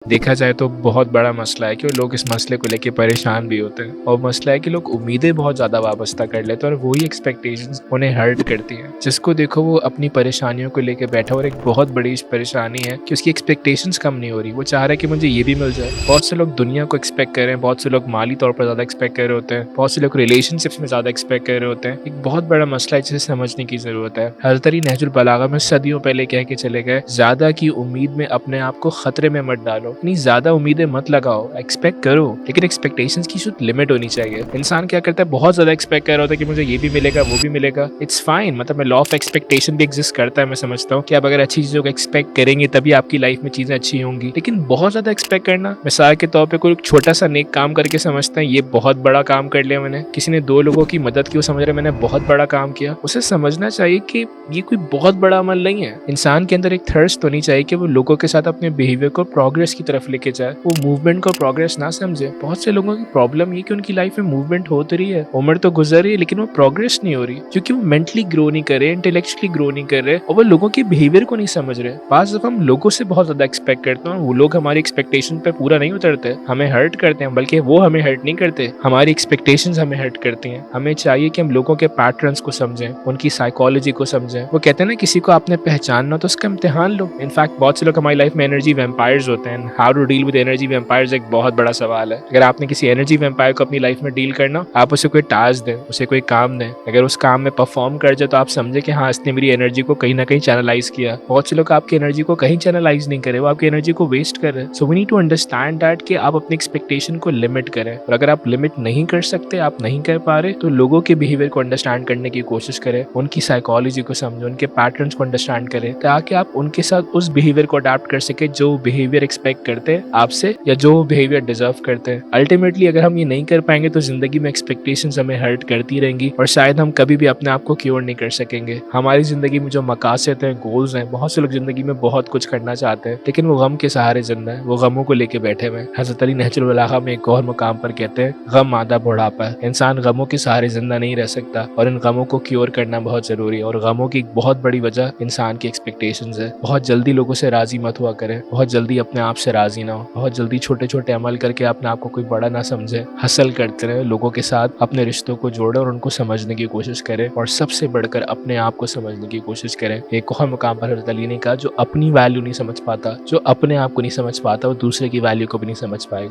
देखा जाए तो बहुत बड़ा मसला है कि लोग इस मसले को लेके परेशान भी होते हैं और मसला है कि लोग उम्मीदें बहुत ज़्यादा वाबस्ता कर लेते हैं और वही एक्सपेक्टेशंस उन्हें हर्ट करती हैं। जिसको देखो वो अपनी परेशानियों को लेके बैठा और एक बहुत बड़ी परेशानी है कि उसकी एक्सपेक्टेशंस कम नहीं हो रही। वो चाह रहा है कि मुझे ये भी मिल जाए। बहुत से लोग दुनिया को एक्सपेक्ट कर रहे हैं, बहुत से लोग माली तौर पर ज़्यादा एक्सपेक्ट कर रहे होते हैं, बहुत से लोग रिलेशनशिप्स में ज़्यादा एक्सपेक्ट कर रहे होते हैं। एक बहुत बड़ा मसला है जिसे समझने की ज़रूरत है। हज़रत अली नहजुल बलागा में सदियों पहले कह के चले गए, ज़्यादा की उम्मीद में अपने आप को खतरे में मत डालो। इतनी ज़्यादा उम्मीदें मत लगाओ, एक्सपेक्ट करो लेकिन एक्सपेक्टेशंस की कुछ लिमिट होनी चाहिए। इंसान क्या करता है, बहुत ज्यादा एक्सपेक्ट कर रहा होता है कि मुझे ये भी मिलेगा वो भी मिलेगा। इट्स फाइन, मतलब मैं लॉ ऑफ एक्सपेक्टेशन भी एग्जिस्ट करता है। मैं समझता हूँ कि आप अगर अच्छी चीजों को एक्सपेक्ट करेंगे तभी आपकी लाइफ में चीजें अच्छी होंगी। लेकिन बहुत ज्यादा एक्सपेक्ट करना, मिसाल के तौर पर कोई छोटा सा नेक काम करके समझते हैं ये बहुत बड़ा काम कर लिया मैंने। किसी ने 2 लोगों की मदद की, वो समझ रहे मैंने बहुत बड़ा काम किया। उसे समझना चाहिए कि ये कोई बहुत बड़ा अमल नहीं है। इंसान के अंदर एक थर्स्ट होनी चाहिए कि वो लोगों के साथ अपने बिहेवियर को प्रोग्रेस की तरफ लेके जाए, वो मूवमेंट को प्रोग्रेस ना समझे। बहुत से लोगों की प्रॉब्लम ये कि उनकी लाइफ में मूवमेंट हो तो रही है, उम्र तो गुजर रही है, लेकिन वो प्रोग्रेस नहीं हो रही क्योंकि वो मेंटली ग्रो नहीं कर रहे, इंटेलेक्चुअली ग्रो नहीं कर रहे और वो लोगों के बिहेवियर को नहीं समझ रहे। पास जब हम लोगों से बहुत ज्यादा एक्सपेक्ट करते हैं, वो लोग हमारी एक्सपेक्टेशन पे पूरा नहीं उतरते, हमें हर्ट करते हैं, बल्कि वो हमें हर्ट नहीं करते, हमारी एक्सपेक्टेशंस हमें हर्ट करती हैं। हमें चाहिए कि हम लोगों के पैटर्न्स को समझें, उनकी साइकोलॉजी को समझें। वो कहते हैं ना, किसी को आपने पहचानना तो उसका इम्तिहान लो। इनफैक्ट बहुत से लोग हमारी लाइफ में एनर्जी वैम्पायर्स होते हैं। How to deal with energy vampires एक बहुत बड़ा सवाल है। अगर आपने किसी एनर्जी वैम्पायर को अपनी लाइफ में डील करना, आप उसे कोई टास्क दें, उसे कोई काम दें, अगर उस काम में परफॉर्म कर जाए तो आप समझे कि हाँ, इसने मेरी एनर्जी को कहीं ना कहीं चैनलाइज किया। बहुत से लोग आपकी एनर्जी को कहीं चैनलाइज नहीं करे, वो आपकी एनर्जी को वेस्ट कर रहे हैं। So we need to understand that कि आप अपनी एक्सपेक्टेशन को लिमिट करें, और अगर आप लिमिट नहीं कर सकते, आप नहीं कर पा रहे, तो लोगों के बिहेवियर को अंडरस्टैंड करने की कोशिश करें, उनकी साइकोलॉजी को समझें, उनके पैटर्न्स को अंडरस्टैंड करें, ताकि आप उनके साथ उस बिहेवियर को अडैप्ट कर सके जो बिहेवियर एक्सपेक्ट करते हैं आपसे या जो बिहेवियर डिजर्व करते हैं। अल्टीमेटली अगर हम ये नहीं कर पाएंगे तो जिंदगी में एक्सपेक्टेशंस हमें हर्ट करती रहेंगी और शायद हम कभी भी अपने आप को क्योर नहीं कर सकेंगे। हमारी जिंदगी में जो मकासद हैं, गोल्स हैं, बहुत से लोग जिंदगी में बहुत कुछ करना चाहते हैं लेकिन वो गम के सहारे जिंदा है, वो गमों को लेके बैठे हुए हैं। हज़रत अली नहजुल बलागा में एक और मुकाम पर कहते हैं, गम आधा बुढ़ापा है। इंसान गमों के सहारे जिंदा नहीं रह सकता और इन गमों को क्योर करना बहुत जरूरी है। और गमों की एक बहुत बड़ी वजह इंसान की एक्सपेक्टेशंस है। बहुत जल्दी लोगों से राजी मत हुआ करें, बहुत जल्दी अपने आप से राजी ना हो, बहुत जल्दी छोटे छोटे अमल करके अपने आप को कोई बड़ा ना समझे। हसल करते रहे, लोगों के साथ अपने रिश्तों को जोड़े और उनको समझने की कोशिश करें, और सबसे बढ़कर अपने आप को समझने की कोशिश करें। एक और मुकाम पर हज़रत अली ने कहा, जो अपनी वैल्यू नहीं समझ पाता, जो अपने आप को नहीं समझ पाता, वो दूसरे की वैल्यू को भी नहीं समझ पाएगा।